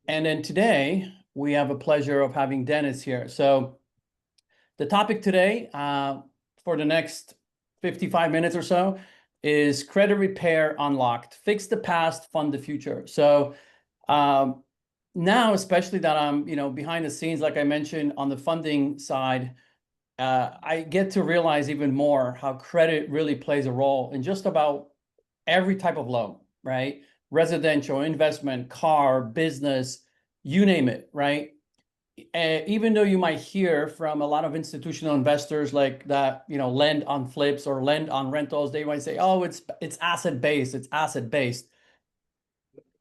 And then today we have a pleasure of having Dennis here. So the topic today, for the next 55 minutes or so, is credit repair unlocked. Fix the past, fund the future. So um, now, especially that I'm, behind the scenes, like I mentioned on the funding side, I get to realize even more how credit really plays a role in just about every type of loan, right? Residential, investment, car, business, you name it, right? Even though you might hear from a lot of institutional investors like that, lend on flips or lend on rentals, they might say, "Oh, it's asset based, it's asset based."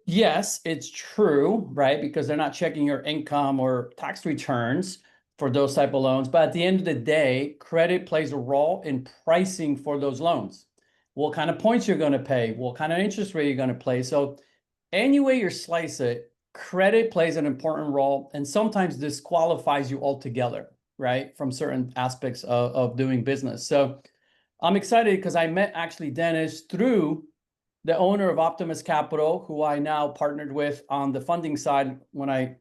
Yes, it's true, right? Because they're not checking your income or tax returns for those type of loans. But at the end of the day, credit plays a role in pricing for those loans. What kind of points you're going to pay, what kind of interest rate you're going to play. So any way you slice it, credit plays an important role and sometimes disqualifies you altogether, right? From certain aspects of doing business. So I'm excited because I met actually Dennis through the owner of Optimus Capital, who I now partnered with on the funding side when I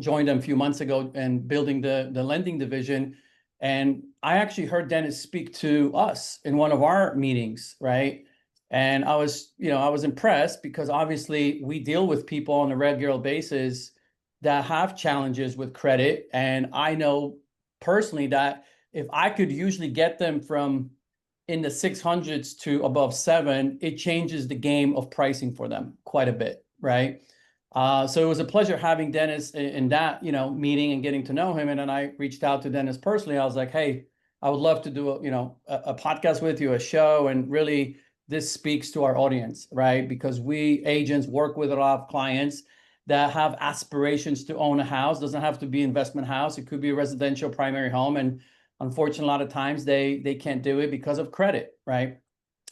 joined them a few months ago and building the lending division. And I actually heard Dennis speak to us in one of our meetings, right? And I was impressed because obviously we deal with people on a regular basis that have challenges with credit. And I know personally that if I could usually get them from in the 600s to above 7, it changes the game of pricing for them quite a bit, right? So it was a pleasure having Dennis in that, meeting and getting to know him. And then I reached out to Dennis personally. I was like, "Hey, I would love to do a podcast with you, a show, and really this speaks to our audience, right? Because we agents work with a lot of clients that have aspirations to own a house. Doesn't have to be investment house. It could be a residential primary home, and unfortunately, a lot of times they can't do it because of credit, right?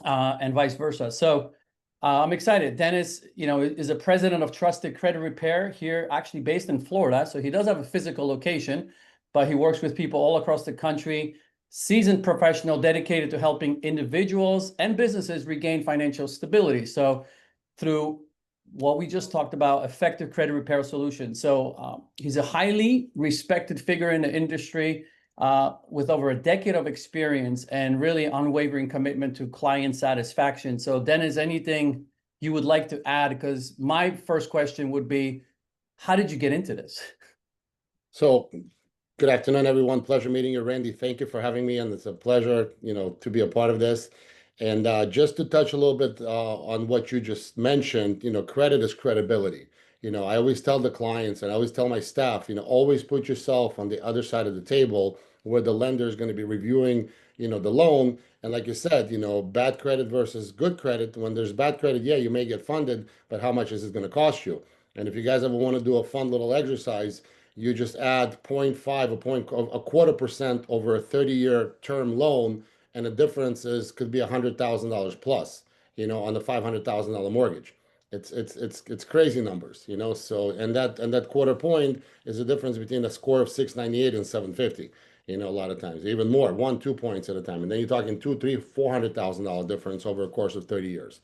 And vice versa. So I'm excited. Dennis, is a president of Trusted Credit Repair here, actually based in Florida. So he does have a physical location, but he works with people all across the country. Seasoned professional dedicated to helping individuals and businesses regain financial stability. So through what we just talked about, effective credit repair solutions. So he's a highly respected figure in the industry with over a decade of experience and really unwavering commitment to client satisfaction. So Dennis, anything you would like to add? Because my first question would be, how did you get into this? So, good afternoon, everyone. Pleasure meeting you, Randy. Thank you for having me, and it's a pleasure, to be a part of this. And just to touch a little bit on what you just mentioned, credit is credibility. I always tell the clients and I always tell my staff, always put yourself on the other side of the table where the lender is going to be reviewing, the loan. And like you said, bad credit versus good credit. When there's bad credit, yeah, you may get funded, but how much is it going to cost you? And if you guys ever want to do a fun little exercise, you just add 0.5, a quarter percent over a 30-year term loan, and the difference could be $100,000 plus, on the $500,000 mortgage. It's crazy numbers, So and that quarter point is the difference between a score of 698 and 750. A lot of times, even more, 1, 2 points at a time, and then you're talking two, three, $400,000 difference over a course of 30 years.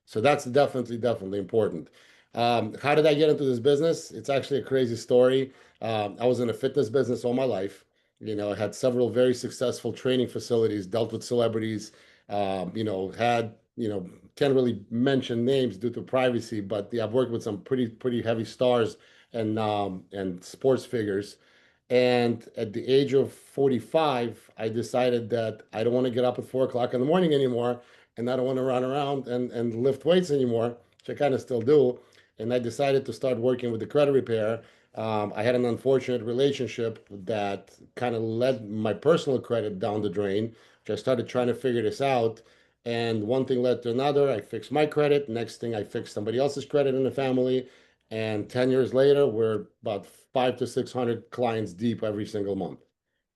So that's definitely important. How did I get into this business? It's actually a crazy story. I was in a fitness business all my life. I had several very successful training facilities, dealt with celebrities, had, can't really mention names due to privacy, but yeah, I've worked with some pretty heavy stars and sports figures. And at the age of 45, I decided that I don't want to get up at 4 o'clock in the morning anymore, and I don't want to run around and lift weights anymore, which I kind of still do. And I decided to start working with the credit repair. I had an unfortunate relationship that kind of led my personal credit down the drain, which I started trying to figure this out. And one thing led to another. I fixed my credit. Next thing, I fixed somebody else's credit in the family. And 10 years later, we're about 500 to 600 clients deep every single month.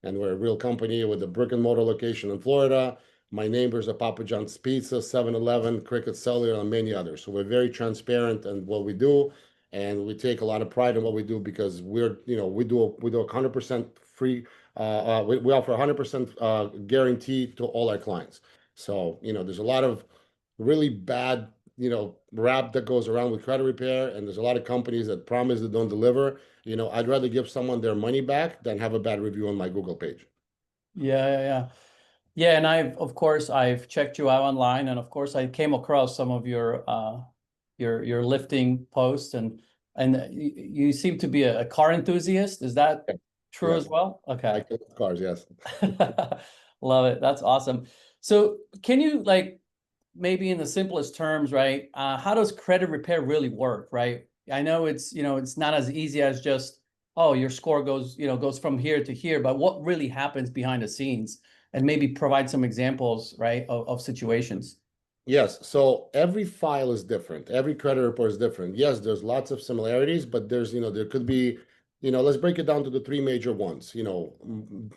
And we're a real company with a brick and mortar location in Florida. My neighbors are Papa John's Pizza, 7-Eleven, Cricket Cellular, and many others. So we're very transparent in what we do, and we take a lot of pride in what we do because we do a 100% free. We offer 100% guarantee to all our clients. So there's a lot of really bad rap that goes around with credit repair, and there's a lot of companies that promise they don't deliver. I'd rather give someone their money back than have a bad review on my Google page. Yeah. Yeah, and of course I've checked you out online, and of course I came across some of your lifting posts, and you seem to be a car enthusiast. Is that true as Yes, well? I Okay. collect cars. Yes. Love it. That's awesome. So can you like maybe in the simplest terms, right? How does credit repair really work, right? I know it's not as easy as just, oh, your score goes from here to here, but what really happens behind the scenes? And maybe provide some examples, right, of situations. Yes, so every file is different. Every credit report is different. Yes, there's lots of similarities, but there could be, let's break it down to the three major ones.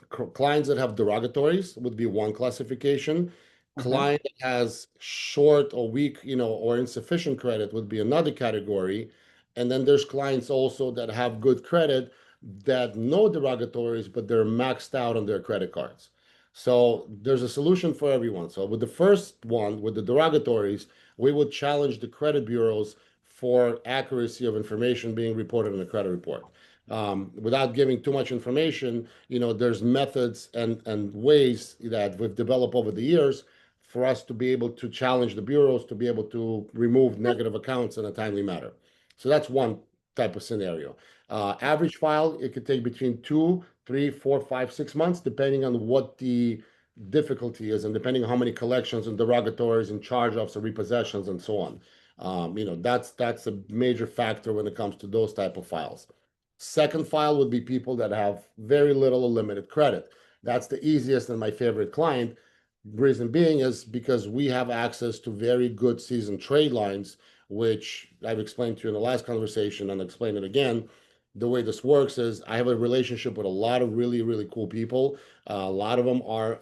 Clients that have derogatories would be one classification. Okay. Client that has short or weak, or insufficient credit would be another category. And then there's clients also that have good credit that no derogatories, but they're maxed out on their credit cards. So there's a solution for everyone. So with the first one, with the derogatories, we would challenge the credit bureaus for accuracy of information being reported in a credit report. Without giving too much information, there's methods and ways that we've developed over the years for us to be able to challenge the bureaus to be able to remove negative accounts in a timely manner. So that's one type of scenario. Average file, it could take between 2, 3, 4, 5, 6 months, depending on what the difficulty is and depending on how many collections and derogatories and charge-offs or repossessions and so on. That's a major factor when it comes to those type of files. Second file would be people that have very little or limited credit. That's the easiest and my favorite client. Reason being is because we have access to very good seasoned trade lines, which I've explained to you in the last conversation and explain it again. The way this works is I have a relationship with a lot of really, really cool people. A lot of them are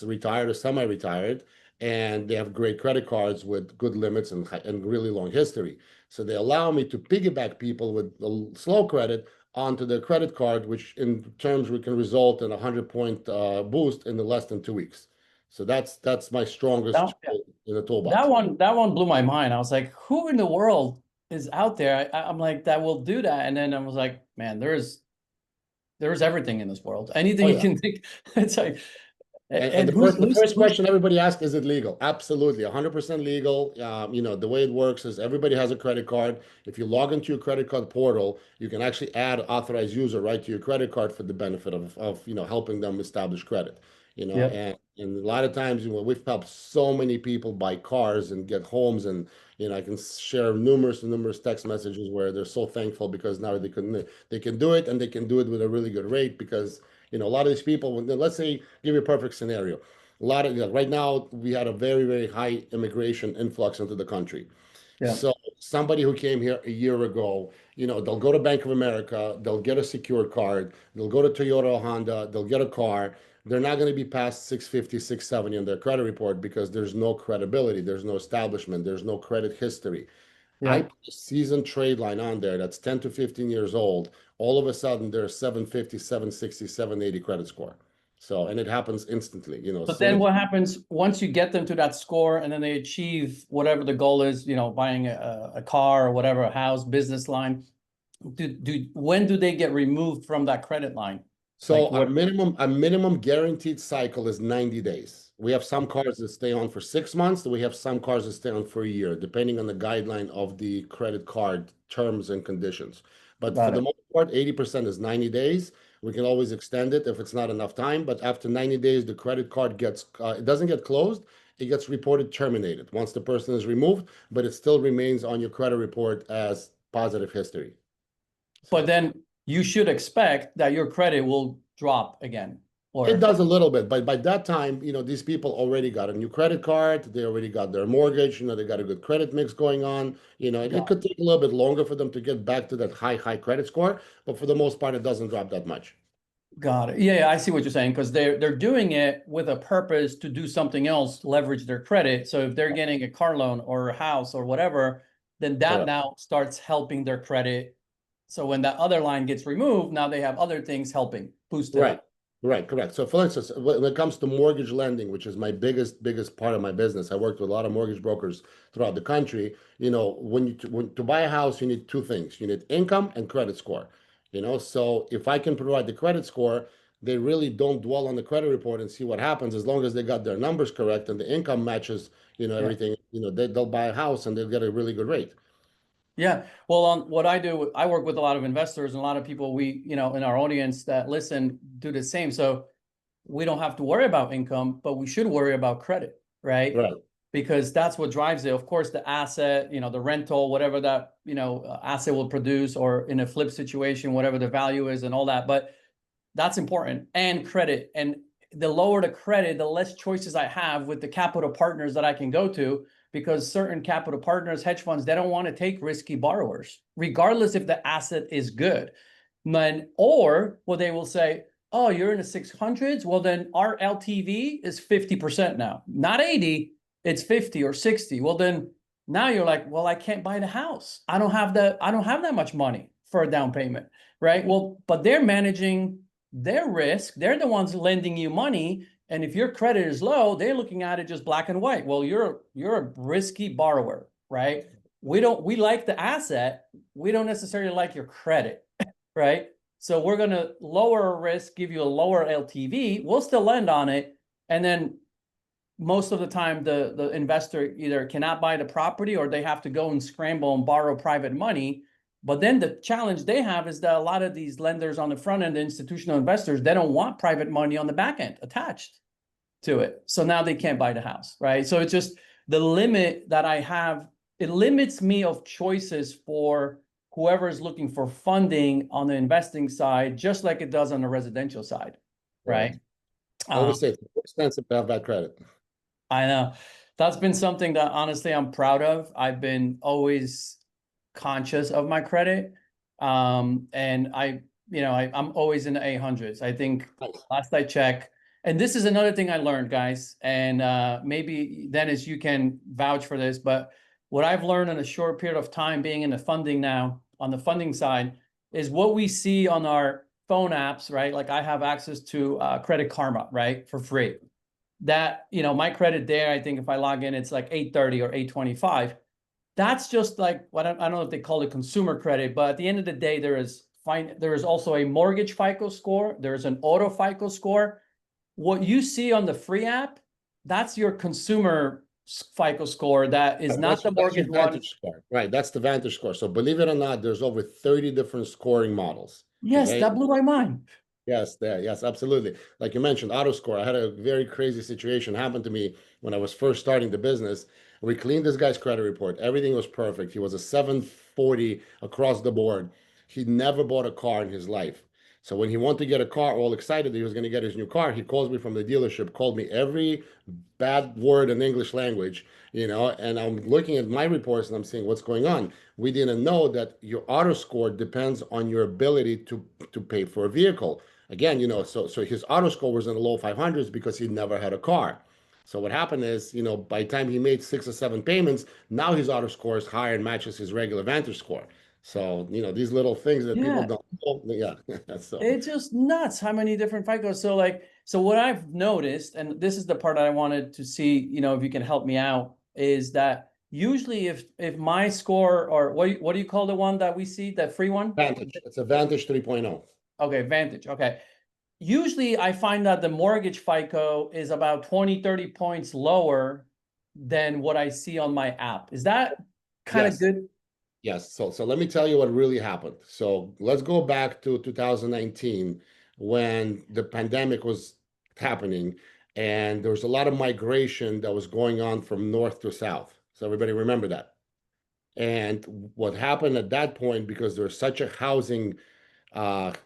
retired or semi-retired, and they have great credit cards with good limits and really long history. So they allow me to piggyback people with slow credit onto their credit card, which in terms we can result in a 100-point boost in less than 2 weeks. So that's my strongest Yeah. tool in the That toolbox. one, that one blew my mind. I was like, who in the world is out there? I'm like, that will do that. And then I was like, man, there's everything in this world. Anything Oh you yeah. can think. It's like, And and the first question everybody asks, is it legal? Absolutely, 100% legal. The way it works is everybody has a credit card. If you log into your credit card portal, you can actually add authorized user right to your credit card for the benefit of helping them establish credit. yeah, And a lot of times, we've helped so many people buy cars and get homes, and I can share numerous text messages where they're so thankful because now they can do it, and they can do it with a really good rate because a lot of these people, let's say, give you a perfect scenario. A lot of, right now, we had a very, very high immigration influx into the country. yeah. So somebody who came here a year ago, they'll go to Bank of America, they'll get a secured card, they'll go to Toyota or Honda, they'll get a car. They're not going to be past 650, 670 on their credit report because there's no credibility, there's no establishment, there's no credit history. I Yeah. put a seasoned trade line on there that's 10 to 15 years old. All of a sudden, there's 750, 760, 780 credit score. So, and it happens instantly, But soon then as what happens once you get them to that score and then they achieve whatever the goal is, buying a car or whatever, a house, business line, when do they get removed from that credit line? So Like our what? minimum guaranteed cycle is 90 days. We have some cars that stay on for 6 months, we have some cars that stay on for a year, depending on the guideline of the credit card terms and conditions. But for Got the it. most part, 80% is 90 days. We can always extend it if it's not enough time, but after 90 days, the credit card it doesn't get closed, it gets reported terminated once the person is removed, but it still remains on your credit report as positive history. But So. then you should expect that your credit will drop again. It Or does a little bit, but by that time, these people already got a new credit card. They already got their mortgage. They got a good credit mix going on. It got could take a little bit longer for them to get back to that high credit score, but for the most part, it doesn't drop that much. got it. Yeah, I see what you're saying because they're doing it with a purpose to do something else, leverage their credit. So if they're getting a car loan or a house or whatever, then that Correct. now starts helping their credit. So when that other line gets removed, now they have other things helping, boost it Right. up. Right, correct. So for instance, when it comes to mortgage lending, which is my biggest part of my business, I worked with a lot of mortgage brokers throughout the country. When to buy a house, you need two things. You need income and credit score. So if I can provide the credit score, they really don't dwell on the credit report and see what happens as long as they got their numbers correct and the income matches, Yeah. everything, they'll buy a house and they'll get a really good rate. Yeah. Well, on what I do, I work with a lot of investors and a lot of people in our audience that listen do the same. So we don't have to worry about income, but we should worry about credit, right? Right. Because that's what drives it. Of course, the asset, the rental, whatever that, asset will produce, or in a flip situation, whatever the value is and all that. But that's important. And credit. And the lower the credit, the less choices I have with the capital partners that I can go to, because certain capital partners, hedge funds, they don't want to take risky borrowers, regardless if the asset is good. Or they will say, oh, you're in the 600s. Well, then our LTV is 50% now, not 80, it's 50 or 60. Well, then now you're like, well, I can't buy the house. I don't have that much money for a down payment, right? Well, but they're managing their risk. They're the ones lending you money. And if your credit is low, they're looking at it just black and white. Well, you're a risky borrower, right? We like the asset. We don't necessarily like your credit, right? So we're going to lower risk, give you a lower LTV. We'll still lend on it. And then most of the time, the investor either cannot buy the property or they have to go and scramble and borrow private money. But then the challenge they have is that a lot of these lenders on the front end, the institutional investors, they don't want private money on the back end attached to it. So now they can't buy the house, right? So it's just the limit that I have, it limits me of choices for whoever is looking for funding on the investing side, just like it does on the residential side, Right. right? I Um, always say it's more expensive to have that credit. I know that's been something that honestly I'm proud of. I've been always conscious of my credit. And I'm always in the 800s. I think Nice. last I checked, and this is another thing I learned, guys, and maybe Dennis, you can vouch for this, but what I've learned in a short period of time being in the funding now, on the funding side, is what we see on our phone apps, right? Like I have access to Credit Karma, right, for free. That, my credit there, I think if I log in, it's like 830 or 825. That's just like what I don't know if they call it consumer credit, but at the end of the day, there is also a mortgage FICO score. There's an auto FICO score. What you see on the free app, that's your consumer FICO score. That is Right, not the that's your mortgage one. Vantage score. Right, that's the Vantage score. So believe it or not, there's over 30 different scoring models. Yes, Okay. that blew my mind. Yes, there, yes, absolutely. Like you mentioned, auto score. I had a very crazy situation happen to me when I was first starting the business. We cleaned this guy's credit report. Everything was perfect. He was a 740 across the board. He never bought a car in his life. So when he wanted to get a car, all excited that he was going to get his new car, he calls me from the dealership, called me every bad word in English language, and I'm looking at my reports and I'm saying, what's going on? We didn't know that your auto score depends on your ability to pay for a vehicle. Again, so his auto score was in the low 500s because he never had a car. So what happened is, by the time he made 6 or 7 payments, now his auto score is higher and matches his regular Vantage score. So, these little things that people Yeah, don't know, yeah. So it's just nuts how many different FICOs. So what I've noticed, and this is the part I wanted to see, if you can help me out, is that usually if my score, or what do you call the one that we see, that free one? Vantage, it's a Vantage 3.0. Okay, Vantage. Okay. Usually I find that the mortgage FICO is about 20, 30 points lower than what I see on my app. Is that kind of Yes. good? Yes. So let me tell you what really happened. So let's go back to 2019 when the pandemic was happening and there was a lot of migration that was going on from north to south. So everybody remember that. And what happened at that point, because there was such a housing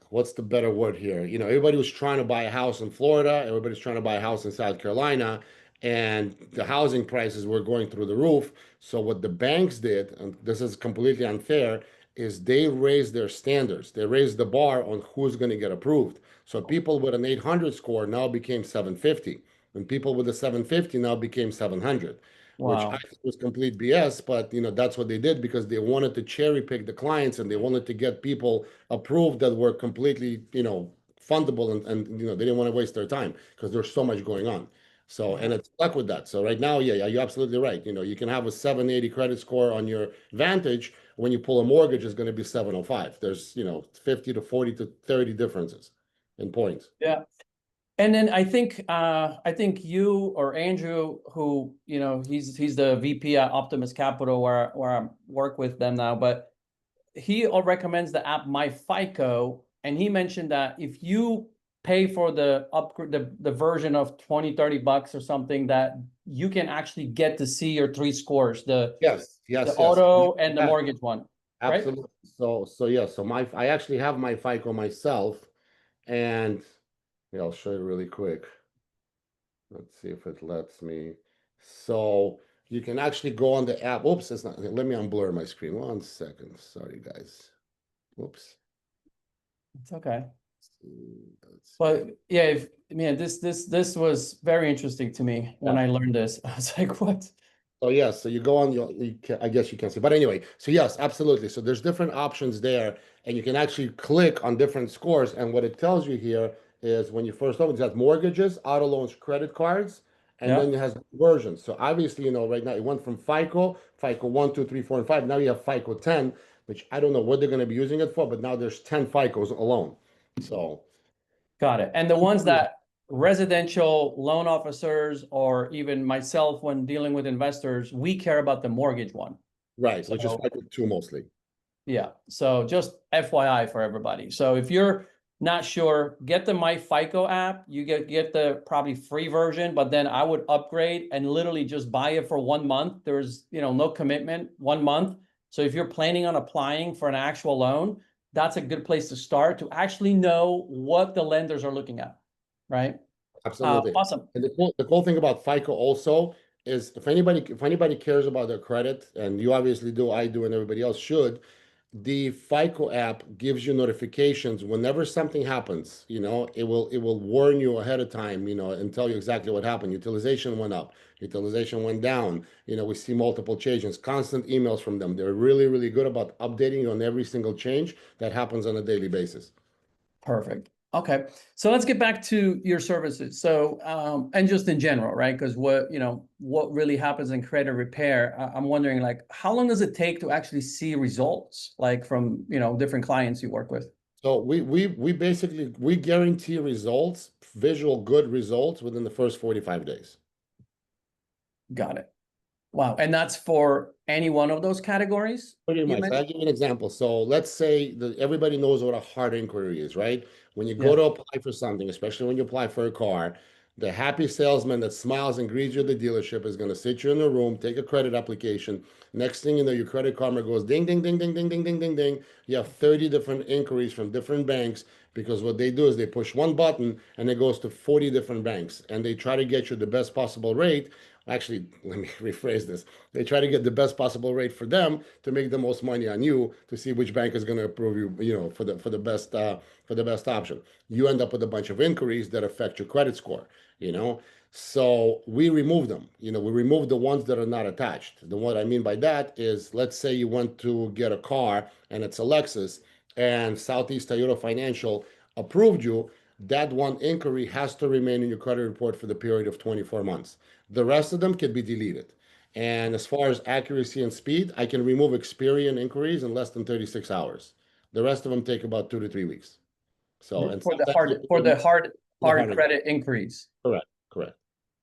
what's the better word here? Everybody was trying to buy a house in Florida, everybody's trying to buy a house in South Carolina, and the housing prices were going through the roof. So what the banks did, and this is completely unfair, is they raised their standards. They raised the bar on who's going to get approved. So people with an 800 score now became 750, and people with a 750 now became 700, which I Wow. think was complete BS, but that's what they did because they wanted to cherry pick the clients and they wanted to get people approved that were completely, fundable, and you know, they didn't want to waste their time because there's so much going on. So, and it's stuck with that. So right now, yeah, you're absolutely right. You know, you can have a 780 credit score on your Vantage. When you pull a mortgage, it's going to be 705. There's, you know, 50 to 40 to 30 differences in points. Yeah. And then I think you or Andrew, who, you know, he's the VP at Optimus Capital where I work with them now, but he all recommends the app My FICO, and he mentioned that if you pay for the upgrade, the version of 20-30 bucks or something, that you can actually get to see your three scores, the Yes, the yes, yes. auto and the Yeah, mortgage one, right? absolutely. So yeah, so I actually have my FICO myself, and yeah, I'll show you really quick. Let's see if it lets me. So you can actually go on the app. Oops, it's not. Let me unblur my screen. 1 second. Sorry, guys. Oops. It's okay. Let's see. But yeah, man, this was very interesting to me when Yeah. I learned this. I was like, what? So yes, so you go on you can, I guess you can see. But anyway, so yes, absolutely. So there's different options there, and you can actually click on different scores. And what it tells you here is when you first open, it has mortgages, auto loans, credit cards, and Yeah, then it has versions. So obviously, you know, right now it went from FICO 1, 2, 3, 4, and 5. Now you have FICO 10, which I don't know what they're going to be using it for, but now there's 10 FICOs alone. So got it. And the ones that residential loan officers or even myself, when dealing with investors, we care about the mortgage one. right, which is So FICO 2 mostly. yeah, so just FYI for everybody. So if you're not sure, get the My FICO app. You get the probably free version, but then I would upgrade and literally just buy it for 1 month. There's, you know, no commitment, 1 month. So if you're planning on applying for an actual loan, that's a good place to start to actually know what the lenders are looking at, right? Absolutely. Awesome. And the cool thing about FICO also is if anybody cares about their credit, and you obviously do, I do, and everybody else should, the FICO app gives you notifications whenever something happens. You know, it will warn you ahead of time, you know, and tell you exactly what happened. Utilization went up, utilization went down. You know, we see multiple changes, constant emails from them. They're really, really good about updating you on every single change that happens on a daily basis. Perfect. Okay, so let's get back to your services. So, and just in general, right? Because what really happens in credit repair, I'm wondering, like, how long does it take to actually see results, like from, different clients you work with? So we basically we guarantee results, visual good results within the first 45 days. Got it. Wow. And that's for any one of those categories Pretty you much. I'll mentioned? give you an example. So let's say that everybody knows what a hard inquiry is, right? When you go Yeah, to apply for something, especially when you apply for a car, the happy salesman that smiles and greets you at the dealership is going to sit you in a room, take a credit application. Next thing you know, your credit karma goes ding, ding, ding, ding, ding, ding, ding, ding, ding. You have 30 different inquiries from different banks because what they do is they push one button and it goes to 40 different banks and they try to get you the best possible rate. Actually, let me rephrase this. They try to get the best possible rate for them to make the most money on you to see which bank is going to approve you, you know, for the best option. You end up with a bunch of inquiries that affect your credit score, you know. So we remove them. You know, we remove the ones that are not attached. The what I mean by that is, let's say you went to get a car and it's a Lexus, and Southeast Toyota Financial approved you. That one inquiry has to remain in your credit report for the period of 24 months. The rest of them can be deleted. And as far as accuracy and speed, I can remove Experian inquiries in less than 36 hours. The rest of them take about 2 to 3 weeks. So, and for the sometimes hard for the hard the hard hard. credit increase. Correct, correct.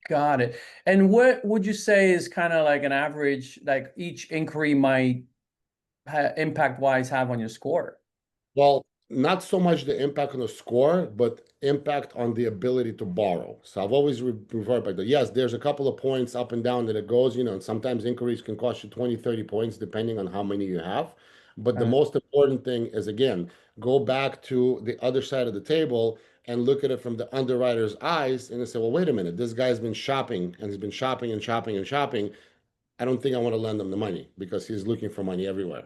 Got it. And what would you say is kind of like an average, like each inquiry might impact wise have on your score? Well, not so much the impact on the score, but impact on the ability to borrow. So I've always referred back to, yes, there's a couple of points up and down that it goes, you know, and sometimes inquiries can cost you 20, 30 points depending on how many you have. But the most important thing is, again, go back to the other side of the table and look at it from the underwriter's eyes and say, well, wait a minute, this guy's been shopping and he's been shopping and shopping and shopping. I don't think I want to lend him the money because he's looking for money everywhere.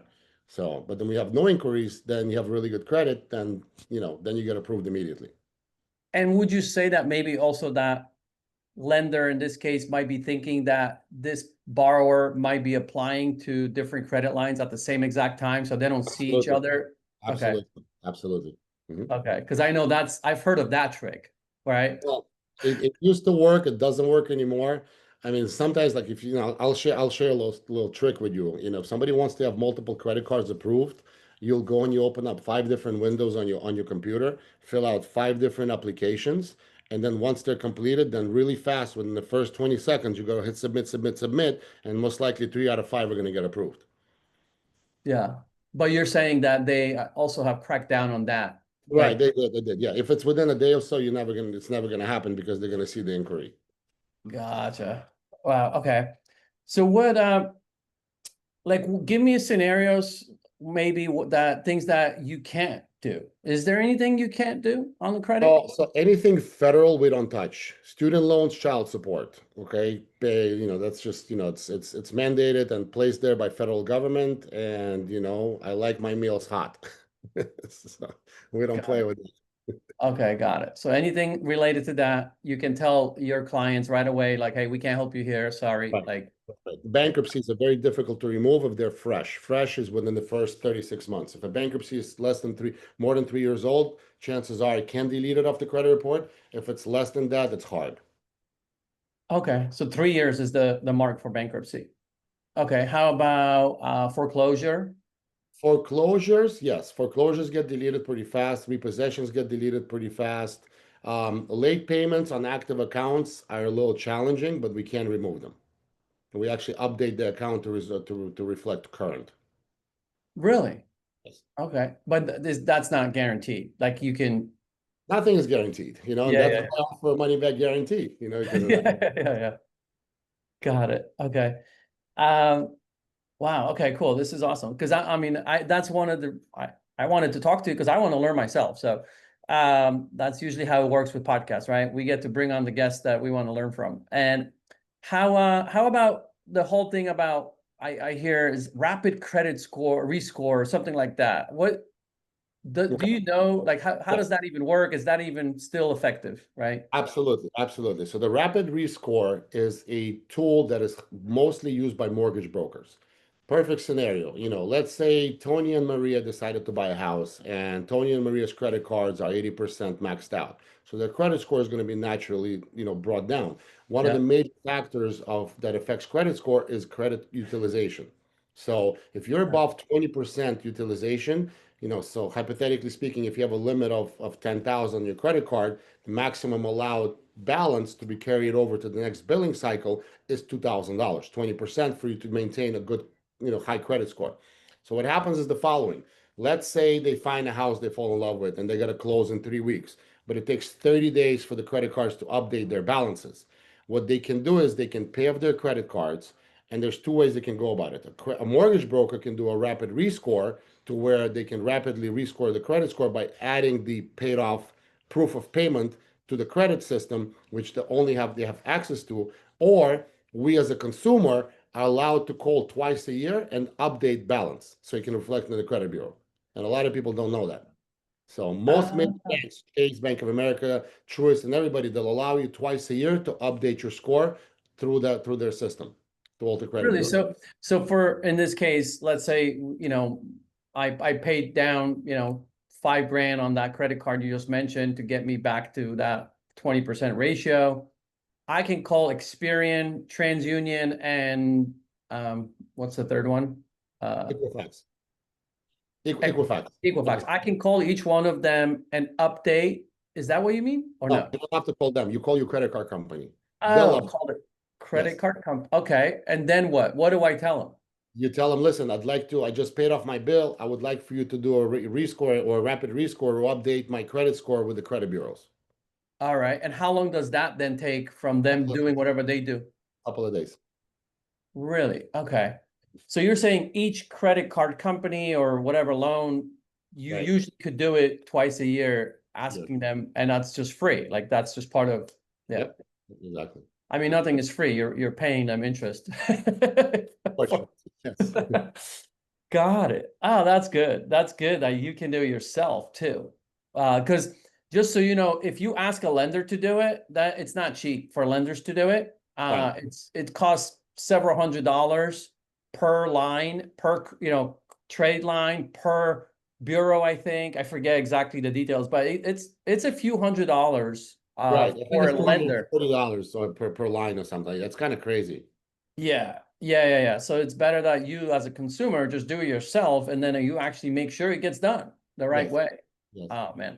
So, but then we have no inquiries, then you have really good credit, then then you get approved immediately. And would you say that maybe also that lender in this case might be thinking that this borrower might be applying to different credit lines at the same exact time, so they don't see each Absolutely. other? Okay. Absolutely. Absolutely. Mhm. Okay, because I know I've heard of that trick, right? Well, it used to work. It doesn't work anymore. I mean, sometimes like if you know, I'll share a little trick with you. You know, if somebody wants to have multiple credit cards approved, you'll go and you open up 5 different windows on your computer, fill out 5 different applications, and then once they're completed, then really fast within the first 20 seconds, you go hit submit, submit, submit, and most likely 3 out of 5 are going to get approved. Yeah. But you're saying that they also have cracked down on that. Right, Like, they did. Yeah, if it's within a day or so, it's never gonna happen because they're gonna see the inquiry. gotcha. Wow. Okay. So like, give me scenarios, maybe that things that you can't do. Is there anything you can't do on the credit? So anything federal, we don't touch. Student loans, child support. Okay, that's just it's mandated and placed there by federal government, and I like my meals hot, so we don't Got play it. with it. Okay, got it. So anything related to that, you can tell your clients right away, like, hey, we can't help you here. Sorry. Right. Like, Right. Bankruptcies are very difficult to remove if they're fresh. Fresh is within the first 36 months. If a bankruptcy is more than 3 years old, chances are it can delete it off the credit report. If it's less than that, it's hard. okay, so 3 years is the mark for bankruptcy. Okay, how about foreclosure? Foreclosures, yes, foreclosures get deleted pretty fast. Repossessions get deleted pretty fast. Late payments on active accounts are a little challenging, but we can remove them. We actually update the account to reflect current. Really? Yes. Okay, but that's not guaranteed. Like you can, Nothing is guaranteed, and yeah, that's yeah, why I offer a money back guarantee, because of yeah, that. yeah, yeah. Got it. Okay. Um, wow. Okay, cool. This is awesome. Because I mean, that's one of I wanted to talk to you because I want to learn myself. So that's usually how it works with podcasts, right? We get to bring on the guests that we want to learn from. And how about the whole thing about I hear is rapid credit score, rescore, or something like that. What do Okay. you know? Like how does Yes. that even work? Is that even still effective, right? Absolutely, absolutely. So the rapid rescore is a tool that is mostly used by mortgage brokers. Perfect scenario. Let's say Tony and Maria decided to buy a house, and Tony and Maria's credit cards are 80% maxed out. So their credit score is going to be naturally, brought down. One of the Yeah. major factors of that affects credit score is credit utilization. So if you're above 20% utilization, so hypothetically speaking, if you have a limit of 10,000 on your credit card, the maximum allowed balance to be carried over to the next billing cycle is $2,000, 20% for you to maintain a good, high credit score. So what happens is the following. Let's say they find a house they fall in love with and they got to close in 3 weeks, but it takes 30 days for the credit cards to update their balances. What they can do is they can pay off their credit cards, and there's 2 ways they can go about it. A mortgage broker can do a rapid rescore to where they can rapidly rescore the credit score by adding the paid off proof of payment to the credit system, which they have access to, or we as a consumer are allowed to call twice a year and update balance so it can reflect in the credit bureau. And a lot of people don't know that. So most major Ah, banks, Chase, Bank of America, Truist, and everybody, they'll allow you twice a year to update your score through their system, through all the credit really? bureaus. So for in this case, let's say, I paid down, 5 grand on that credit card you just mentioned to get me back to that 20% ratio. I can call Experian, TransUnion, and what's the third one? Uh, Equifax. Equifax. Equifax. Equifax. I can call each one of them and update. Is that what you mean or No, no? you don't have to call them. You call your credit card company. They'll Oh, up. call it credit Yes. card comp. Okay. And then what? What do I tell them? You tell them, listen, I just paid off my bill. I would like for you to do a rescore or a rapid rescore or update my credit score with the credit bureaus. All right. And how long does that then take from them Couple of doing days. whatever they do? Couple of days. Really? Okay. So you're saying each credit card company or whatever loan, you Right. usually could do it twice a year, Yes. asking them, and that's just free. Like that's just part of, yeah. Yep. Exactly. I mean, nothing is free. You're paying them interest. Fortunately. Yes. Got it. Oh, that's good. That's good that you can do it yourself too. Because just so you know, if you ask a lender to do it, that it's not cheap for lenders to do it. Right. It costs several $100s per line, per trade line, per bureau, I think. I forget exactly the details, but it's a few $100 Right. I think for it's a lender. $240 or per line or something. That's kind of crazy. Yeah. So it's better that you as a consumer just do it yourself and then you actually make sure it gets done the right Yes. way. Yes. Oh man,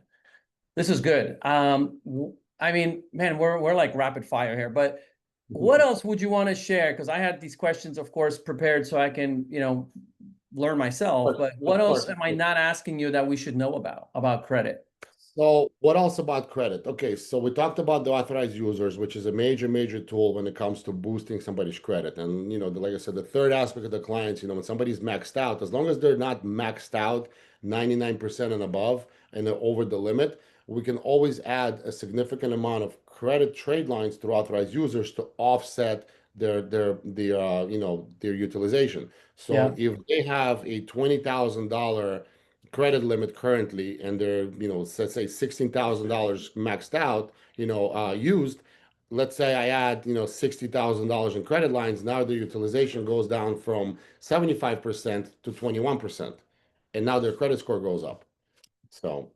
this is good. I mean, man, we're like rapid fire here, but what else would you want to share? Because I had these questions, of course, prepared so I can, learn myself, but what Of else course. am I not asking you that we should know about credit? So what else about credit? Okay, so we talked about the authorized users, which is a major tool when it comes to boosting somebody's credit. And like I said, the third aspect of the clients, when somebody's maxed out, as long as they're not maxed out 99% and above and they're over the limit, we can always add a significant amount of credit trade lines through authorized users to offset their utilization. So Yeah, if they have a $20,000 credit limit currently and they're let's say $16,000 maxed out, used, let's say I add $60,000 in credit lines, now the utilization goes down from 75% to 21%, and now their credit score goes up. So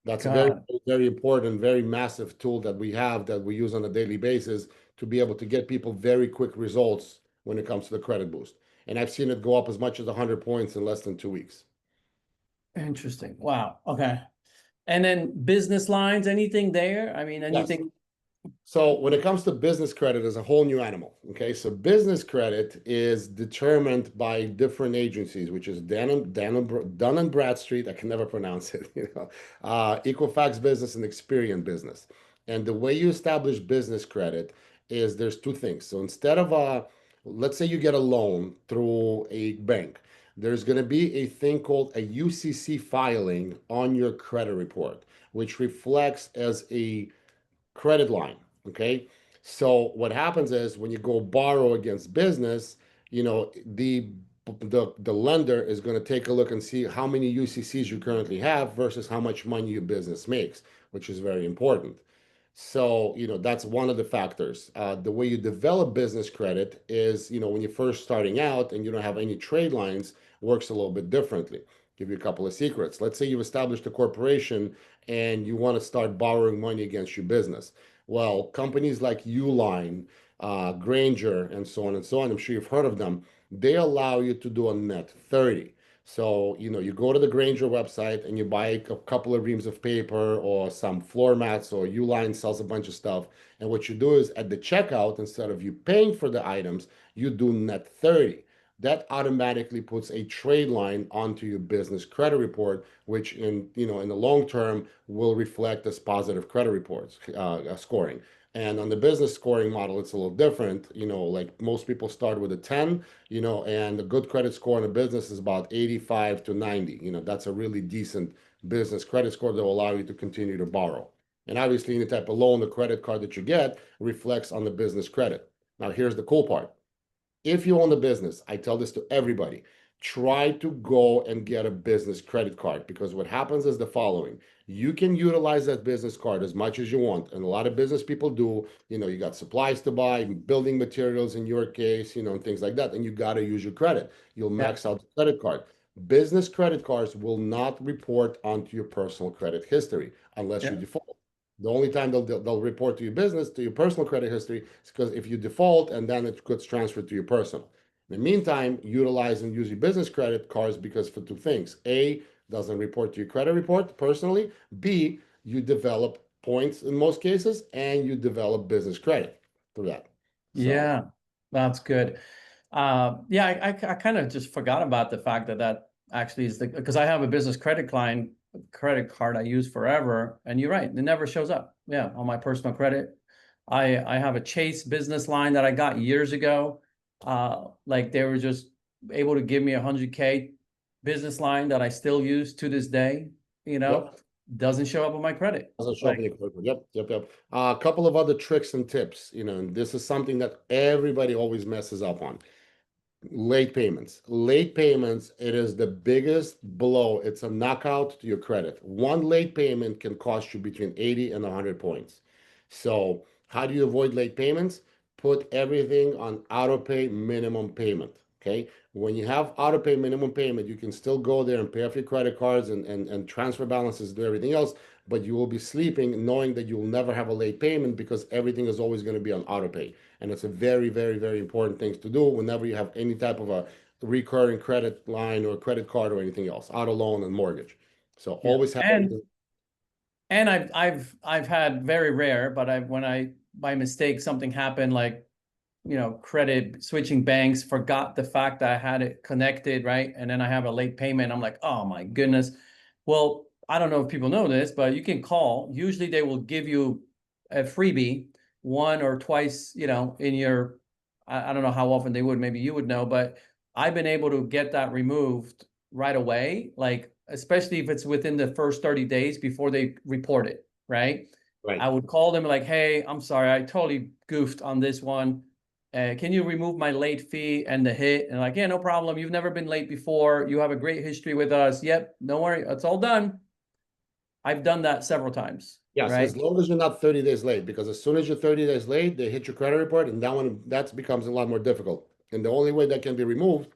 that's a God. very important, very massive tool that we have that we use on a daily basis to be able to get people very quick results when it comes to the credit boost. And I've seen it go up as much as 100 points in less than 2 weeks. Interesting. Wow. Okay. And then business lines, anything there? I mean, Yes. anything? So when it comes to business credit, is a whole new animal. Okay, so business credit is determined by different agencies, which is Dun and Bradstreet. I can never pronounce it. Equifax Business and Experian Business. And the way you establish business credit is there's two things. So instead of let's say you get a loan through a bank, there's going to be a thing called a UCC filing on your credit report, which reflects as a credit line. Okay. So what happens is when you go borrow against business, the lender is going to take a look and see how many UCCs you currently have versus how much money your business makes, which is very important. So, that's one of the factors. The way you develop business credit is, when you're first starting out and you don't have any trade lines, works a little bit differently. Give you a couple of secrets. Let's say you've established a corporation and you want to start borrowing money against your business. Well, companies like Uline, Granger, and so on and so on, I'm sure you've heard of them, they allow you to do a net 30. So, you go to the Granger website and you buy a couple of reams of paper or some floor mats, or Uline sells a bunch of stuff. And what you do is at the checkout, instead of you paying for the items, you do net 30. That automatically puts a trade line onto your business credit report, which in the long term will reflect as positive credit reports scoring. And on the business scoring model, it's a little different. Like most people start with a 10, and a good credit score in a business is about 85 to 90. That's a really decent business credit score that will allow you to continue to borrow. And obviously, any type of loan or credit card that you get reflects on the business credit. Now, here's the cool part. If you own a business, I tell this to everybody, try to go and get a business credit card, because what happens is the following. You can utilize that business card as much as you want. And a lot of business people do, you got supplies to buy, building materials in your case, and things like that. And you got to use your credit. You'll Yeah. max out the credit card. Business credit cards will not report onto your personal credit history unless you Yeah. default. The only time they'll report to your business, to your personal credit history, is because if you default, and then it gets transferred to your personal. In the meantime, utilize and use your business credit cards, because for two things. A, doesn't report to your credit report personally. B, you develop points in most cases, and you develop business credit through that. So, Yeah, that's good. Yeah, I kind of just forgot about the fact that that actually is because I have a business credit card I use forever, and you're right, it never shows up. Yeah, on my personal credit, I have a Chase business line that I got years ago. Like they were just able to give me 100K business line that I still use to this day. You know, yep. doesn't show up on my credit. Doesn't show up in Like, your credit report. Yep. A couple of other tricks and tips, and this is something that everybody always messes up on. Late payments. Late payments, it is the biggest blow. It's a knockout to your credit. One late payment can cost you between 80 and 100 points. So, how do you avoid late payments? Put everything on auto pay minimum payment. Okay. When you have auto pay minimum payment, you can still go there and pay off your credit cards and transfer balances, do everything else, but you will be sleeping knowing that you will never have a late payment because everything is always going to be on auto pay. And it's a very, very, very important thing to do whenever you have any type of a recurring credit line or credit card or anything else, auto loan and mortgage. So Yeah. always have And everything. and I've had very rare, but I when I by mistake something happened, like, credit switching banks, forgot the fact that I had it connected, right? And then I have a late payment. I'm like, oh my goodness. Well, I don't know if people know this, but you can call. Usually they will give you a freebie one or twice, in your, I don't know how often they would, maybe you would know, but I've been able to get that removed right away, like especially if it's within the first 30 days before they report it, right? I Right. would call them like, hey, I'm sorry, I totally goofed on this one. Can you remove my late fee and the hit? And like, yeah, no problem. You've never been late before. You have a great history with us. Yep, don't worry, it's all done. I've done that several times, Yes, right? as long as you're not 30 days late, because as soon as you're 30 days late, they hit your credit report, and that becomes a lot more difficult. And the only way that can be removed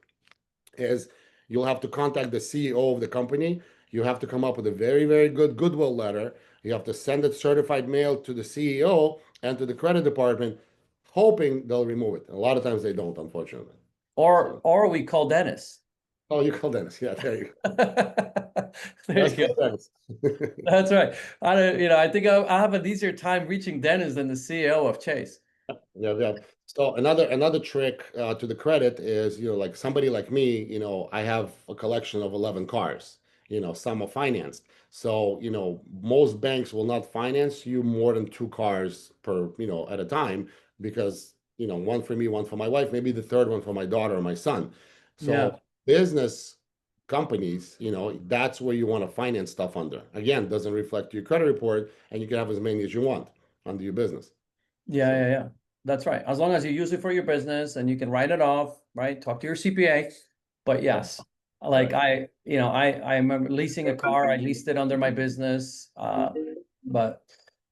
is you'll have to contact the CEO of the company. You have to come up with a very, very good goodwill letter. You have to send it certified mail to the CEO and to the credit department, hoping they'll remove it. A lot of times they don't, unfortunately. Or So, or we call Dennis. oh, you call Dennis. Yeah, there you go. There Let's you call go. Dennis. That's right. I don't, I think I have an easier time reaching Dennis than the CEO of Chase. Yeah, yeah. So another trick to the credit is, like somebody like me, I have a collection of 11 cars, some are financed. So, most banks will not finance you more than two cars per, at a time because, one for me, one for my wife, maybe the third one for my daughter or my son. Yeah. So business companies, that's where you want to finance stuff under. Again, doesn't reflect your credit report and you can have as many as you want under your business. Yeah, yeah, So. yeah. That's right. As long as you use it for your business and you can write it off, right? Talk to your CPA. But Right. yes, like Right. I remember leasing a car. I leased it under my business. But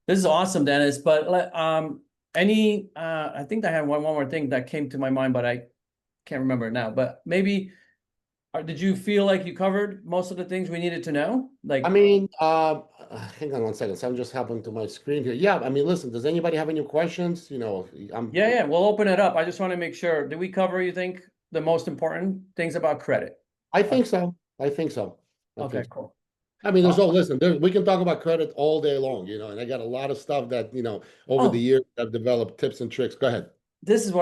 this is awesome, Dennis. But I think I had one more thing that came to my mind, but I can't remember it now. But maybe, did you feel like you covered most of the things we needed to know? I Like, mean, hang on one second. Something just happened to my screen here. Yeah, I mean, listen, does anybody have any questions? I'm. yeah, yeah, we'll open it up. I just want to make sure. Did we cover, you think, the most important things about credit? I Uh, think so. I think so. I Okay, think so. cool. I mean, Oh, we can talk about credit all day long, and I got a lot of stuff that, over the oh, years I've developed tips and tricks. Go ahead. this is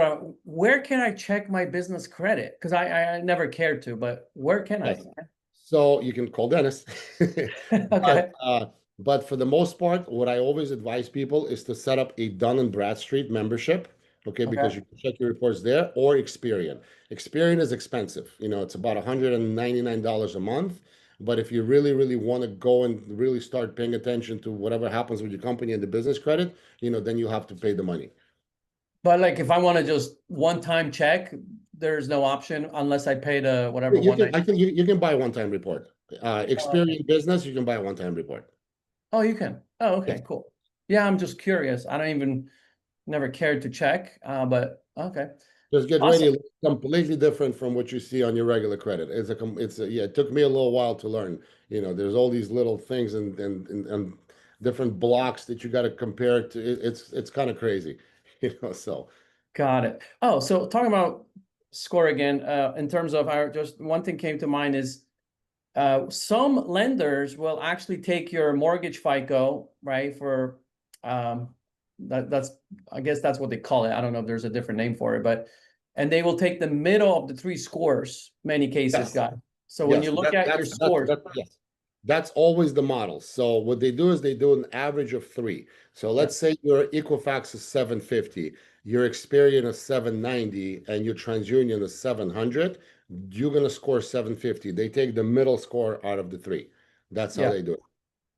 where can I check my business credit? Because I never cared to, but where can I? Yes. So you can call Dennis. But Okay, but for the most part, what I always advise people is to set up a Dun and Bradstreet membership. Okay, because okay. you can check your reports there or Experian. Experian is expensive. It's about $199 a month. But if you really, really want to go and really start paying attention to whatever happens with your company and the business credit, then you have to pay the money. But like if I want to just one-time check, there's no option unless I pay the whatever You one can, night. I think you can buy a one-time report. Oh, okay. Experian business, you can buy a one-time report. Oh, you can. Oh, Yes. okay, cool. Yeah, I'm just curious. I don't even never cared to check. But okay. Just get ready. Awesome. It looks completely different from what you see on your regular credit. Yeah, it took me a little while to learn. There's all these little things and different blocks that you got to compare it to. It's kind of crazy, so Got it. Oh, so talking about score again, in terms of our, just one thing came to mind is some lenders will actually take your mortgage FICO, right? For that's I guess that's what they call it. I don't know if there's a different name for it, but and they will take the middle of the three scores, many cases, yes. guys. So when Yes, you look at your scores, yes. That's always the model. So what they do is they do an average of three. So yeah, let's say your Equifax is 750, your Experian is 790, and your TransUnion is 700. You're gonna score 750. They take the middle score out of the three. That's how yeah, they do it.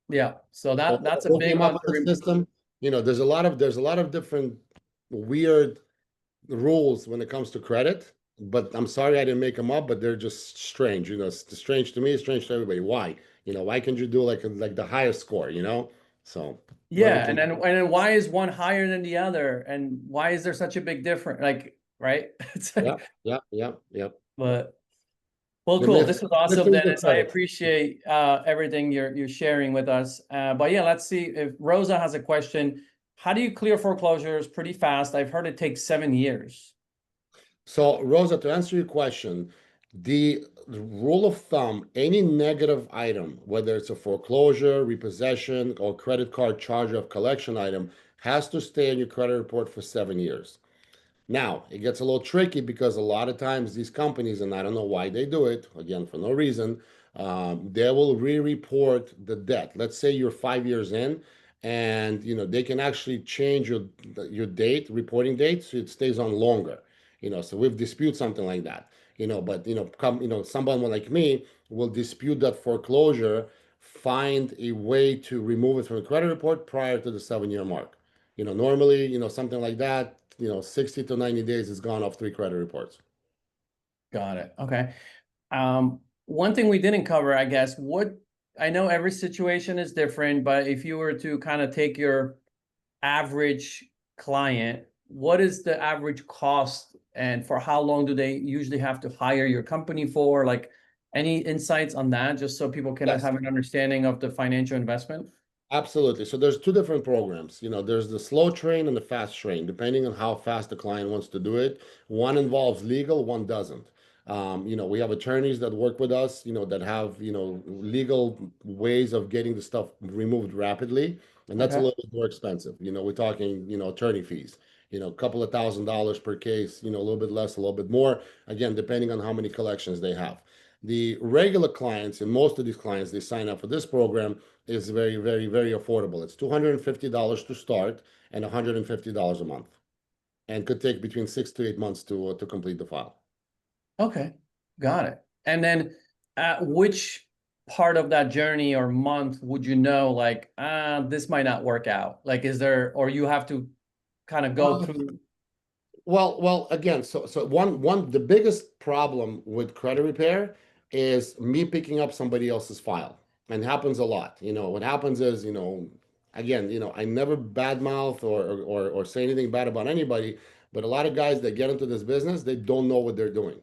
yeah. So So that's a who big came one up to with the system? There's a lot of different weird rules when it comes to credit, but I'm sorry I didn't make them up, but they're just strange. It's strange to me, it's strange to everybody. Why? Why can't you do like the highest score, So whoever Yeah, can. and then why is one higher than the other, and why is there such a big difference? Like, right? It's Yeah, like, yeah, yeah, yeah. But well, The cool. myth, This was myth awesome, is the Dennis. I credit. appreciate everything you're sharing with us. But yeah, let's see if Rosa has a question. How do you clear foreclosures pretty fast? I've heard it takes 7 years. So, Rosa, to answer your question, the rule of thumb, any negative item, whether it's a foreclosure, repossession, or credit card charge off collection item, has to stay in your credit report for 7 years. Now, it gets a little tricky because a lot of times these companies, and I don't know why they do it, again, for no reason, they will re-report the debt. Let's say you're 5 years in, and they can actually change your date, reporting date, so it stays on longer. So we've disputed something like that. But someone like me will dispute that foreclosure, find a way to remove it from the credit report prior to the 7 year mark. Normally, something like that, 60 to 90 days is gone off 3 credit reports. Got it. Okay. One thing we didn't cover, I guess, what I know every situation is different, but if you were to kind of take your average client, what is the average cost and for how long do they usually have to hire your company for? Like any insights on that, just so people can Yes. have an understanding of the financial investment? Absolutely. So there's two different programs. There's the slow train and the fast train, depending on how fast the client wants to do it. One involves legal, one doesn't. We have attorneys that work with us, that have, legal ways of getting the stuff removed rapidly, and that's a Okay. little bit more expensive. We're talking, attorney fees, a couple of $1,000s per case, a little bit less, a little bit more, again, depending on how many collections they have. The regular clients, and most of these clients, they sign up for this program is very, very, very affordable. It's $250 to start and $150 a month, and could take between 6 to 8 months to complete the file. Okay. Got it. And then which part of that journey or month would you know, like, this might not work out? Like, is there, or you have to kind of go Uh, through. well, again, so one the biggest problem with credit repair is me picking up somebody else's file, and it happens a lot. What happens is, again, I never badmouth or say anything bad about anybody, but a lot of guys that get into this business, they don't know what they're doing,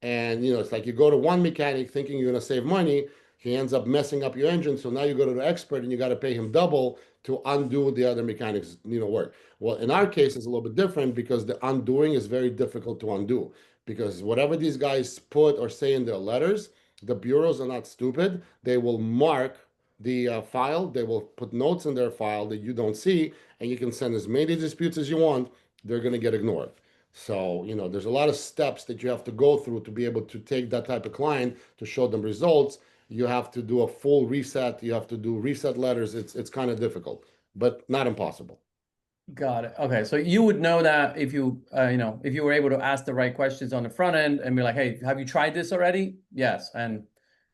and it's like you go to one mechanic thinking you're gonna save money, he ends up messing up your engine, so now you go to the expert and you got to pay him double to undo the other mechanics, work. Well, in our case, it's a little bit different because the undoing is very difficult to undo. Because whatever these guys put or say in their letters, the bureaus are not stupid. They will mark the file, they will put notes in their file that you don't see, and you can send as many disputes as you want. They're going to get ignored. So, there's a lot of steps that you have to go through to be able to take that type of client to show them results. You have to do a full reset. You have to do reset letters. It's kind of difficult, but not impossible. Got it. Okay. So you would know that if if you were able to ask the right questions on the front end and be like, hey, have you tried this already? Yes. And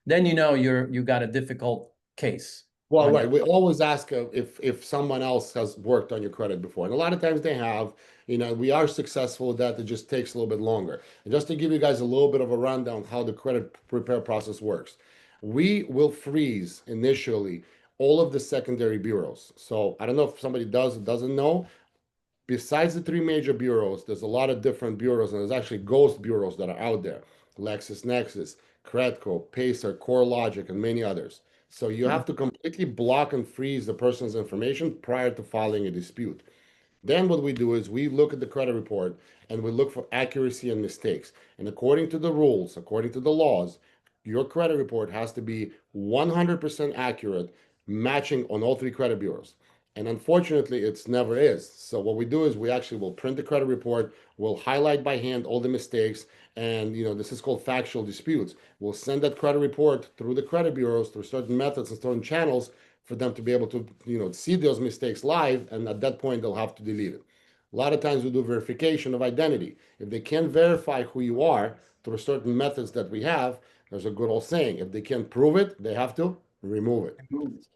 then you got a difficult case Well, on right. your. We always ask if someone else has worked on your credit before, and a lot of times they have. We are successful with that. It just takes a little bit longer. And just to give you guys a little bit of a rundown how the credit repair process works, we will freeze initially all of the secondary bureaus. So I don't know if somebody does or doesn't know. Besides the 3 major bureaus, there's a lot of different bureaus, and there's actually ghost bureaus that are out there: LexisNexis, Credco, Pacer, CoreLogic, and many others. So you Hmm. have to completely block and freeze the person's information prior to filing a dispute. Then what we do is we look at the credit report and we look for accuracy and mistakes. And according to the rules, according to the laws, your credit report has to be 100% accurate, matching on all 3 credit bureaus. And unfortunately, it's never is. So what we do is we actually will print the credit report, we'll highlight by hand all the mistakes, and this is called factual disputes. We'll send that credit report through the credit bureaus through certain methods and certain channels for them to be able to see those mistakes live, and at that point they'll have to delete it. A lot of times we do verification of identity. If they can't verify who you are through certain methods that we have, there's a good old saying: if they can't prove it, they have to remove it.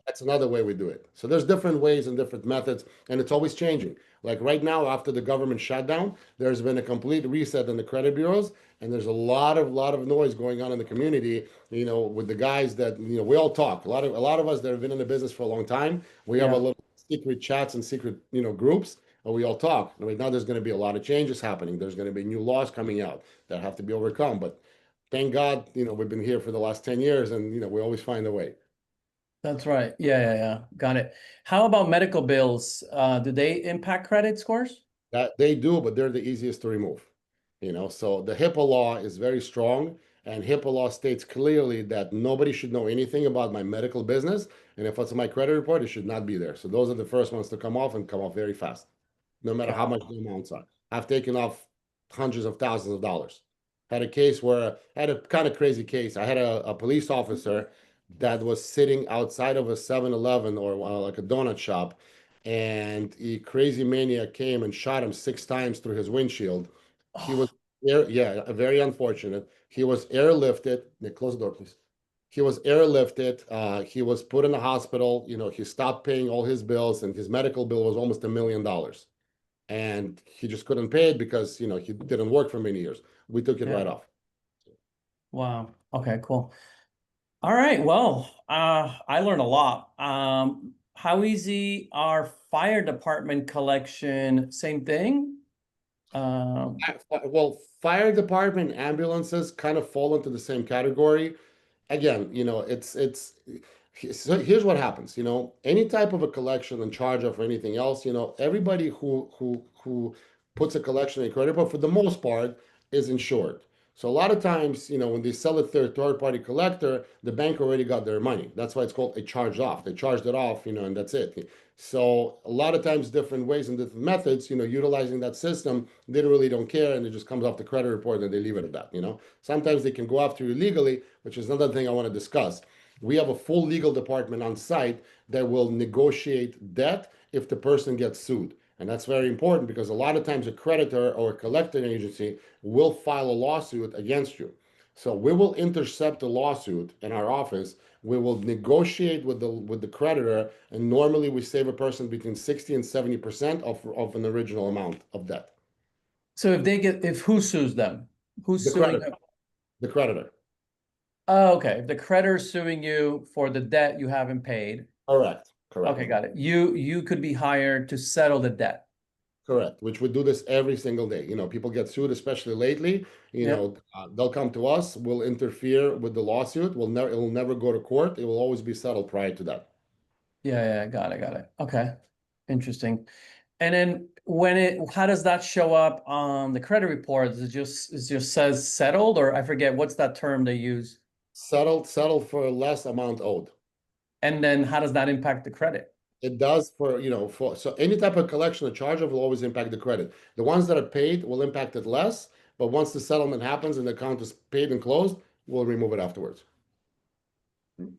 That's another way we do it. So there's different ways and different methods, and it's always changing. Like right now, after the government shutdown, there's been a complete reset in the credit bureaus, and there's a lot of noise going on in the community. With the guys that we all talk. A lot of us that have been in the business for a long time, we have a Yeah. little secret chats and secret groups, and we all talk. Right now, there's going to be a lot of changes happening. There's going to be new laws coming out that have to be overcome, but thank God, we've been here for the last 10 years and, we always find a way. That's right. Yeah, yeah, yeah. Got it. How about medical bills? Do they impact credit scores? That they do, but they're the easiest to remove. So the HIPAA law is very strong, and HIPAA law states clearly that nobody should know anything about my medical business, and if it's my credit report, it should not be there. So those are the first ones to come off and come off very fast, no matter how much the amounts are. I've taken off hundreds of thousands of dollars. Had a case where I had a kind of crazy case. I had a police officer that was sitting outside of a 7-Eleven or like a donut shop, and a crazy maniac came and shot him 6 times through his windshield. He was Oh, yeah, very unfortunate. He was airlifted. Nick, close the door, please. He was airlifted. He was put in the hospital. He stopped paying all his bills, and his medical bill was almost $1 million. And he just couldn't pay it because he didn't work for many years. We took it yeah. right off. Wow. Okay, cool. All right. Well, I learned a lot. How easy are fire department collection? Same thing? Um, Well, fire department ambulances kind of fall into the same category. Again, so here's what happens. Any type of a collection and charge off or anything else, everybody who puts a collection in credit report for the most part is insured. So a lot of times, when they sell it to a third party collector, the bank already got their money. That's why it's called a charge off. They charged it off, and that's it. So a lot of times, different ways and different methods, utilizing that system, they really don't care, and it just comes off the credit report and they leave it at that. Sometimes they can go after you legally, which is another thing I want to discuss. We have a full legal department on site that will negotiate debt if the person gets sued. And that's very important because a lot of times a creditor or a collecting agency will file a lawsuit against you. So we will intercept the lawsuit in our office. We will negotiate with the creditor, and normally we save a person between 60 and 70% of an original amount of debt. so if who sues them? Who's The suing creditor, them? the creditor. Oh, okay. If the creditor is suing you for the debt you haven't paid, Correct. Correct. okay, got it. You could be hired to settle the debt. Correct, which we do this every single day. People get sued, especially lately. Yep. They'll come to us. We'll interfere with the lawsuit. It will never go to court. It will always be settled prior to that. Yeah, yeah, got it, got it. Okay. Interesting. And then how does that show up on the credit report? It just says settled, or I forget what's that term they use. Settled for less amount owed. And then how does that impact the credit? It does for so any type of collection or charge off will always impact the credit. The ones that are paid will impact it less, but once the settlement happens and the account is paid and closed, we'll remove it afterwards.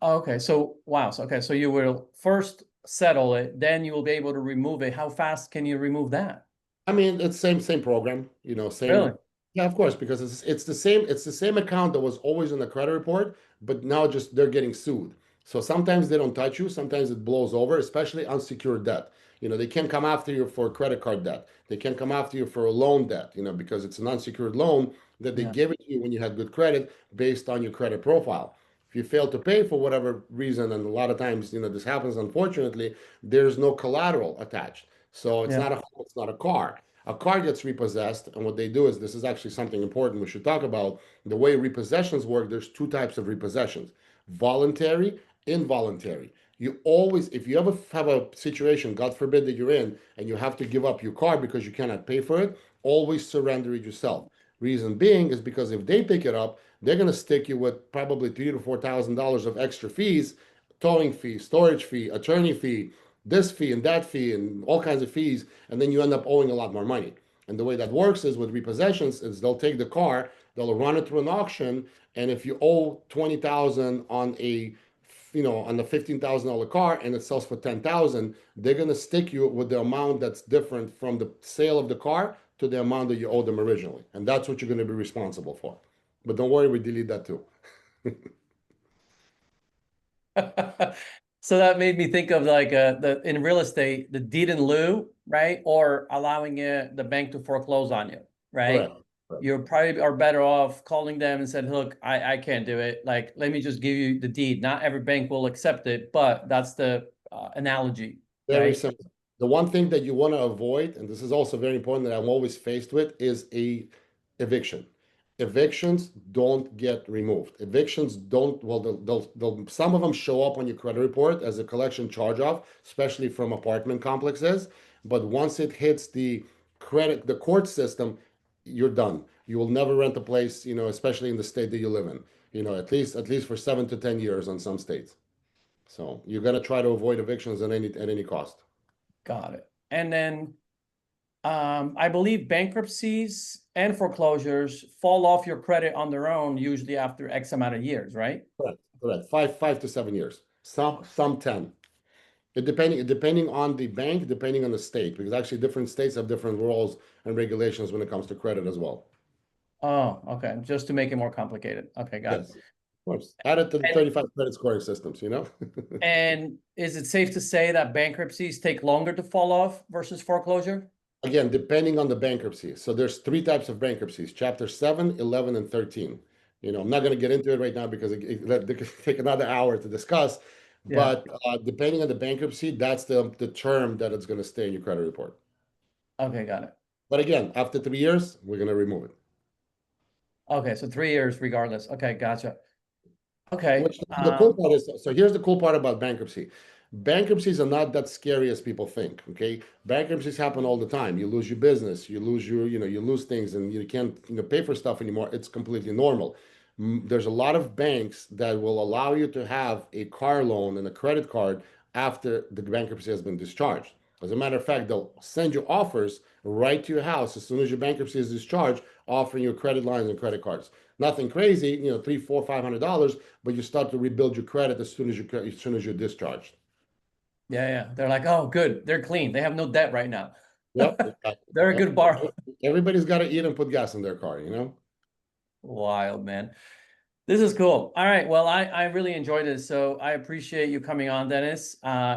Okay, so wow. So okay, so you will first settle it, then you will be able to remove it. How fast can you remove that? I mean, it's same program, Really? same. Yeah, of course, because it's the same account that was always in the credit report, but now just they're getting sued. So sometimes they don't touch you, sometimes it blows over, especially unsecured debt. They can't come after you for credit card debt. They can't come after you for a loan debt, because it's an unsecured loan that they Yeah. give it to you when you had good credit based on your credit profile. If you fail to pay for whatever reason, and a lot of times, this happens, unfortunately, there's no collateral attached. So it's Yeah. not a home, it's not a car. A car gets repossessed, and what they do is this is actually something important we should talk about. The way repossessions work, there's two types of repossessions: voluntary, involuntary. You always, if you ever have a situation, God forbid that you're in, and you have to give up your car because you cannot pay for it, always surrender it yourself. Reason being is because if they pick it up, they're going to stick you with probably $3,000 to $4,000 of extra fees, towing fee, storage fee, attorney fee, this fee and that fee, and all kinds of fees, and then you end up owing a lot more money. And the way that works is with repossessions is they'll take the car, they'll run it through an auction, and if you owe 20,000 on the $15,000 car and it sells for 10,000, they're gonna stick you with the amount that's different from the sale of the car to the amount that you owe them originally, and that's what you're gonna be responsible for. But don't worry, we delete that too. So that made me think of like the in real estate, the deed in lieu, right? Or allowing the bank to foreclose on you, right? Correct. Correct. You probably are better off calling them and said, look, I can't do it. Like, let me just give you the deed. Not every bank will accept it, but that's the analogy, Very right? simple. The one thing that you want to avoid, and this is also very important that I'm always faced with, is a eviction. Evictions don't get removed. Evictions don't, well, some of them show up on your credit report as a collection charge-off, especially from apartment complexes. But once it hits the court system, you're done. You will never rent a place, especially in the state that you live in, at least for 7 to 10 years on some states. So you're gonna try to avoid evictions at any cost. Got it. And then I believe bankruptcies and foreclosures fall off your credit on their own, usually after X amount of years, right? Correct. Correct. 5 to 7 years. Some 10. Depending on the bank, depending on the state, because actually different states have different rules and regulations when it comes to credit as well. Oh, okay. Just to make it more complicated. Okay, got it. Yes, of course. Add it to the And 35 credit scoring systems, and is it safe to say that bankruptcies take longer to fall off versus foreclosure? Again, depending on the bankruptcy. So there's three types of bankruptcies: Chapter 7, 11, and 13. I'm not going to get into it right now because it could take another hour to discuss. Yeah. But depending on the bankruptcy, that's the term that it's going to stay in your credit report. Okay, got it. But again, after 3 years, we're going to remove it. Okay, so 3 years regardless. Okay, gotcha. Okay. Which the cool part is, so here's the cool part about bankruptcy. Bankruptcies are not that scary as people think. Okay, bankruptcies happen all the time. You lose your business, you lose you lose things, and you can't pay for stuff anymore. It's completely normal. There's a lot of banks that will allow you to have a car loan and a credit card after the bankruptcy has been discharged. As a matter of fact, they'll send you offers right to your house as soon as your bankruptcy is discharged, offering you credit lines and credit cards. Nothing crazy, $300, $400, $500, but you start to rebuild your credit as soon as you're discharged. Yeah. They're like, oh, good. They're clean. They have no debt right now. Yep. Exactly. They're a Yep. good borrower. Everybody's got to eat and put gas in their car. Wild, man. This is cool. All right. Well, I really enjoyed this. So I appreciate you coming on, Dennis.